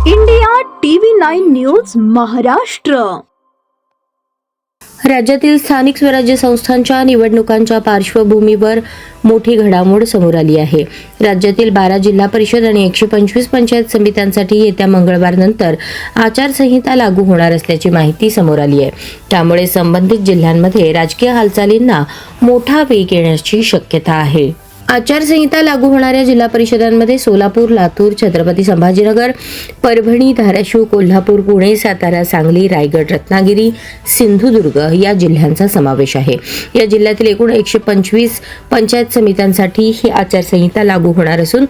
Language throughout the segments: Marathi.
India TV9 news Maharashtra. राज्यातील स्थानिक स्वराज्य संस्थांच्या निवडणुकांच्या पार्श्वभूमीवर मोठी घडामोड समोर आली आहे. राज्यातील 12 जिल्हा परिषद आणि 125 पंचायत समित्यांसाठी येत्या मंगळवारनंतर आचारसंहिता लागू होणार असल्याची माहिती समोर आली आहे. त्यामुळे संबंधित जिल्ह्यांमध्ये राजकीय हालचालींना मोठा वेग येण्याची शक्यता आहे. आचारसंहिता लागू होणाऱ्या जिल्हा परिषदांमध्ये सोलापूर, लातूर, छत्रपती संभाजीनगर, परभणी, धाराशिव, कोल्हापूर, पुणे, सातारा, सांगली, रायगड, रत्नागिरी, सिंधुदुर्ग या जिल्ह्यांचा समावेश आहे. या जिल्ह्यातील एकूण 125 पंचायत समित्यांसाठी ही आचारसंहिता लागू होणार असून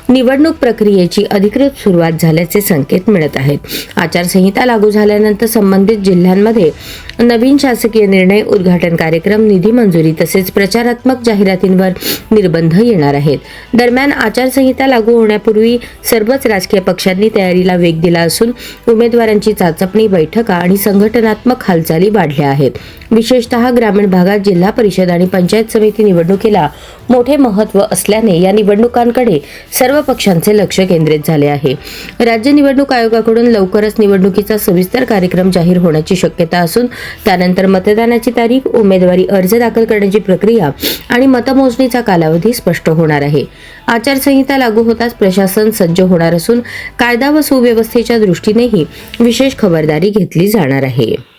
निवडणूक प्रक्रियेची अधिकृत सुरुवात झाल्याचे संकेत मिळत आहेत. आचारसंहिता लागू झाल्यानंतर संबंधित जिल्ह्यांमध्ये नवीन शासकीय निर्णय, उद्घाटन कार्यक्रम, निधी मंजुरी तसेच प्रचारात्मक जाहिरातींवर निर्बंध येणार आहेत. दरम्यान आचारसंहिता लागू होण्यापूर्वी सर्वच राजकीय पक्षांनी तयारीला वेग दिला असून उमेदवारांची चाचपणी, बैठका आणि संघटनात्मक हालचाली वाढल्या आहेत. विशेषतः ग्रामीण भागात जिल्हा परिषद आणि पंचायत समिती निवडणुकीला मोठे महत्त्व असल्याने या निवडणुकांकडे सर्व पक्षांचे लक्ष केंद्रित झाले आहे. राज्य निवडणूक आयोगाकडून लवकरच निवडणुकीचा सविस्तर कार्यक्रम जाहीर होण्याची शक्यता असून त्यानंतर मतदानाची तारीख, उमेदवारी अर्ज दाखल करण्याची प्रक्रिया आणि मतमोजणीचा कालावधी स्पष्ट होणार आहे. आचारसंहिता लागू होताच प्रशासन सज्ज होणार असून कायदा व सुव्यवस्थेच्या दृष्टीनेही विशेष खबरदारी घेतली जाणार आहे.